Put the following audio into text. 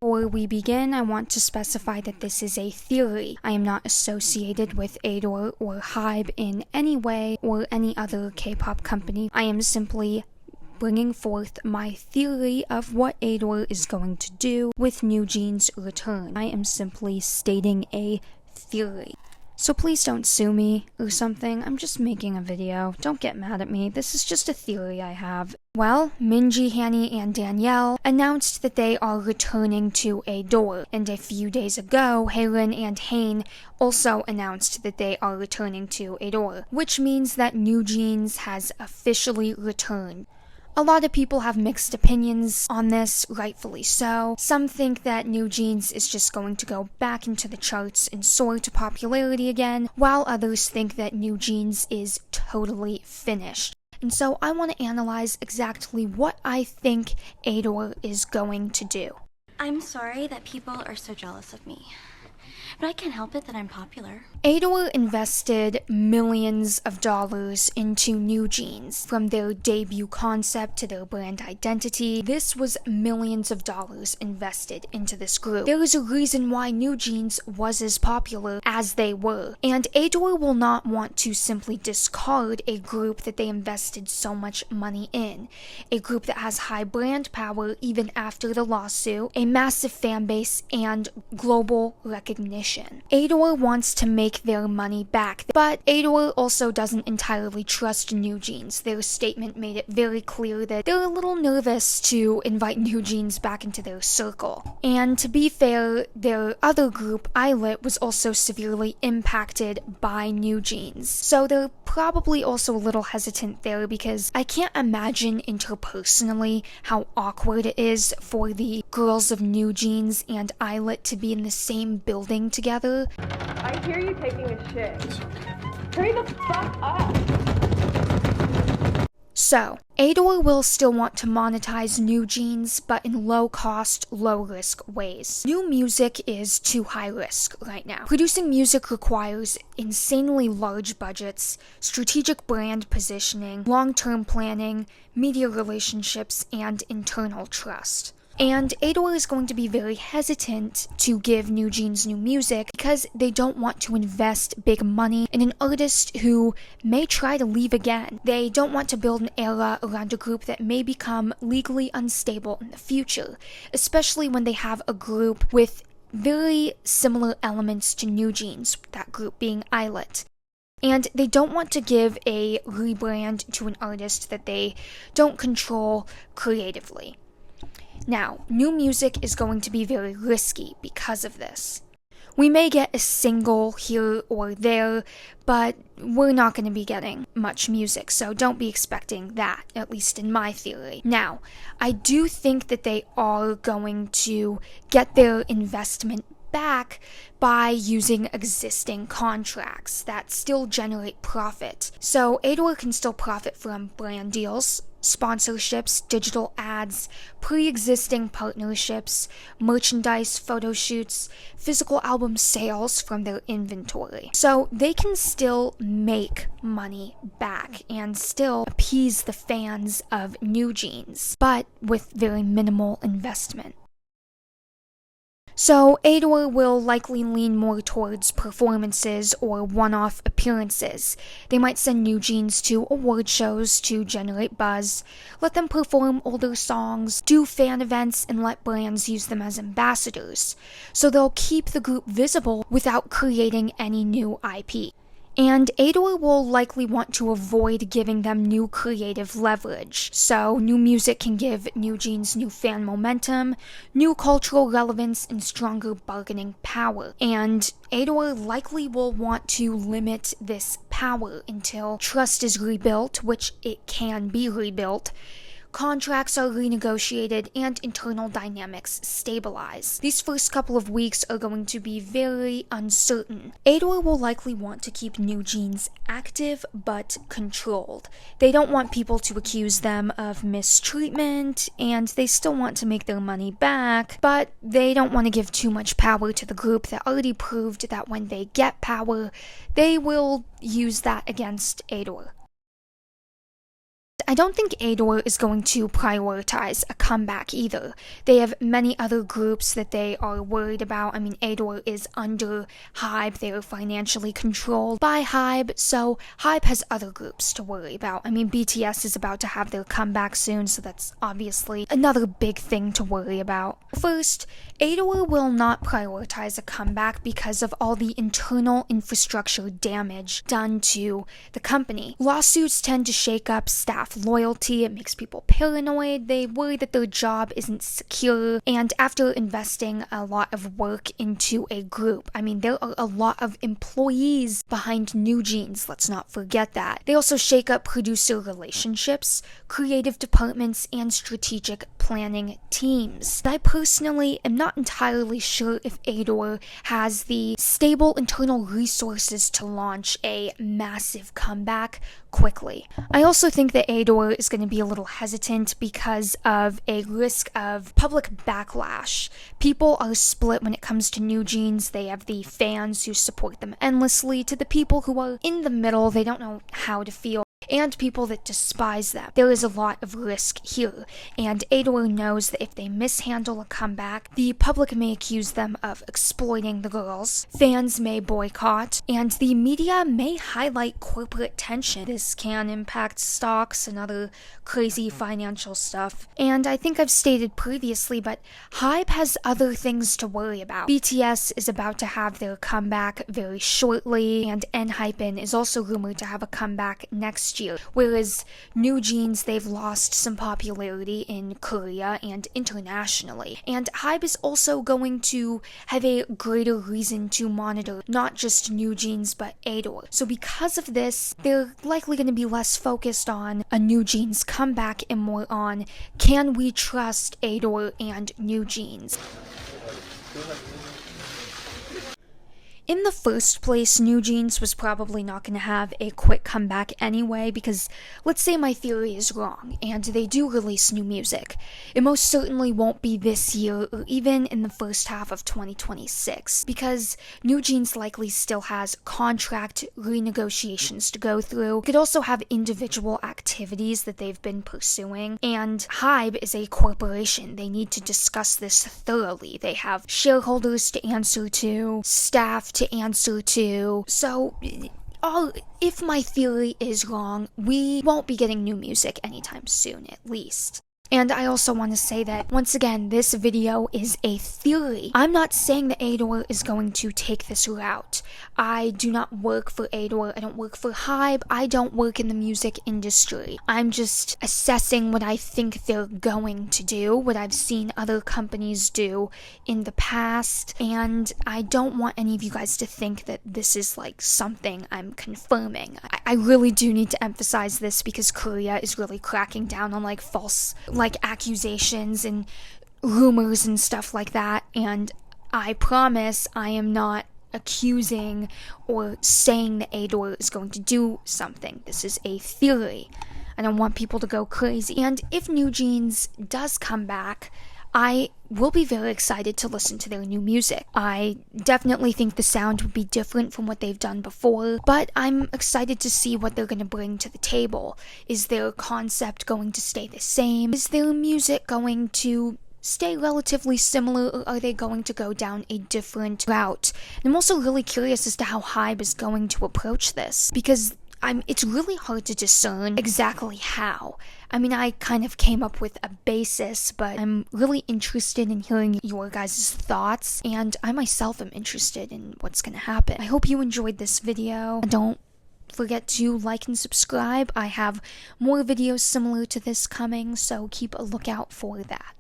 Before we begin, I want to specify that this is a theory. I am not associated with ADOR or Hybe in any way or any other K-pop company. I am simply bringing forth my theory of what ADOR is going to do with NewJeans' return. I am simply stating a theory. So please don't sue me or something. I'm just making a video. Don't get mad at me. This is just a theory I have. Well, Minji, Hanni, and Danielle announced that they are returning to ADOR, and a few days ago, Haelin and Hain also announced that they are returning to ADOR, which means that NewJeans has officially returned. A lot of people have mixed opinions on this, rightfully so. Some think that NewJeans is just going to go back into the charts and soar to popularity again, while others think that NewJeans is totally finished. And so I want to analyze exactly what I think ADOR is going to do. I'm sorry that people are so jealous of me, but I can't help it that I'm popular. ADOR invested millions of dollars into NewJeans, from their debut concept to their brand identity. This was millions of dollars invested into this group. There is a reason why NewJeans was as popular as they were, and ADOR will not want to simply discard a group that they invested so much money in. A group that has high brand power even after the lawsuit, a massive fan base, and global recognition. ADOR wants to make their money back, but ADOR also doesn't entirely trust NewJeans. Their statement made it very clear that they're a little nervous to invite NewJeans back into their circle. And to be fair, their other group, Islet, was also severely impacted by NewJeans. So they're probably also a little hesitant there, because I can't imagine interpersonally how awkward it is for the girls of NewJeans and Islet to be in the same building together. I hear you taking a shit. Hurry the fuck up! So, ADOR will still want to monetize NewJeans, but in low-cost, low-risk ways. New music is too high risk right now. Producing music requires insanely large budgets, strategic brand positioning, long-term planning, media relationships, and internal trust. And ADOR is going to be very hesitant to give NewJeans new music because they don't want to invest big money in an artist who may try to leave again. They don't want to build an era around a group that may become legally unstable in the future, especially when they have a group with very similar elements to NewJeans, that group being Islet. And they don't want to give a rebrand to an artist that they don't control creatively. Now, new music is going to be very risky because of this. We may get a single here or there, but we're not going to be getting much music, so don't be expecting that, at least in my theory. Now, I do think that they are going to get their investment back by using existing contracts that still generate profit. So ADOR can still profit from brand deals, sponsorships, digital ads, pre-existing partnerships, merchandise, photo shoots, physical album sales from their inventory. So they can still make money back and still appease the fans of NewJeans, but with very minimal investment. So ADOR will likely lean more towards performances or one-off appearances. They might send NewJeans to award shows to generate buzz, let them perform older songs, do fan events, and let brands use them as ambassadors. So they'll keep the group visible without creating any new IP. And ADOR will likely want to avoid giving them new creative leverage, so new music can give NewJeans new fan momentum, new cultural relevance, and stronger bargaining power. And ADOR likely will want to limit this power until trust is rebuilt, which it can be rebuilt, contracts are renegotiated, and internal dynamics stabilize. These first couple of weeks are going to be very uncertain. ADOR will likely want to keep NewJeans active but controlled. They don't want people to accuse them of mistreatment, and they still want to make their money back, but they don't want to give too much power to the group that already proved that when they get power, they will use that against ADOR. I don't think ADOR is going to prioritize a comeback either. They have many other groups that they are worried about. I mean, ADOR is under Hybe. They are financially controlled by Hybe, so Hybe has other groups to worry about. I mean, BTS is about to have their comeback soon, so that's obviously another big thing to worry about. First, ADOR will not prioritize a comeback because of all the internal infrastructure damage done to the company. Lawsuits tend to shake up staff loyalty, it makes people paranoid, they worry that their job isn't secure, and after investing a lot of work into a group, I mean, there are a lot of employees behind NewJeans, let's not forget that. They also shake up producer relationships, creative departments, and strategic planning teams. I personally am not entirely sure if ADOR has the stable internal resources to launch a massive comeback quickly. I also think that ADOR is going to be a little hesitant because of a risk of public backlash. People are split when it comes to NewJeans. They have the fans who support them endlessly to the people who are in the middle. They don't know how to feel, and people that despise them. There is a lot of risk here, and ADOR knows that if they mishandle a comeback, the public may accuse them of exploiting the girls, fans may boycott, and the media may highlight corporate tension. This can impact stocks and other crazy financial stuff. And I think I've stated previously, but Hybe has other things to worry about. BTS is about to have their comeback very shortly, and NHYPEN is also rumored to have a comeback next year, whereas NewJeans, they've lost some popularity in Korea and internationally, and Hybe is also going to have a greater reason to monitor not just NewJeans but ADOR. So because of this, they're likely going to be less focused on a NewJeans comeback and more on, can we trust ADOR and NewJeans? In the first place, NewJeans was probably not going to have a quick comeback anyway, because let's say my theory is wrong, and they do release new music. It most certainly won't be this year, or even in the first half of 2026, because NewJeans likely still has contract renegotiations to go through. It could also have individual activities that they've been pursuing, and Hybe is a corporation. They need to discuss this thoroughly. They have shareholders to answer to, staff to answer to. So if my theory is wrong, we won't be getting new music anytime soon, at least. And I also want to say that, once again, this video is a theory. I'm not saying that ADOR is going to take this route. I do not work for ADOR, I don't work for Hybe, I don't work in the music industry. I'm just assessing what I think they're going to do, what I've seen other companies do in the past, and I don't want any of you guys to think that this is like something I'm confirming. I really do need to emphasize this because Korea is really cracking down on like false accusations and rumors and stuff like that, and I promise I am not accusing or saying that ADOR is going to do something. This is a theory. I don't want people to go crazy. And if NewJeans does come back, I will be very excited to listen to their new music. I definitely think the sound would be different from what they've done before, but I'm excited to see what they're going to bring to the table. Is their concept going to stay the same? Is their music going to stay relatively similar, or are they going to go down a different route? And I'm also really curious as to how Hybe is going to approach this, because it's really hard to discern exactly how. I mean, I kind of came up with a basis, but I'm really interested in hearing your guys' thoughts, and I myself am interested in what's going to happen. I hope you enjoyed this video. Don't forget to like and subscribe. I have more videos similar to this coming, so keep a lookout for that.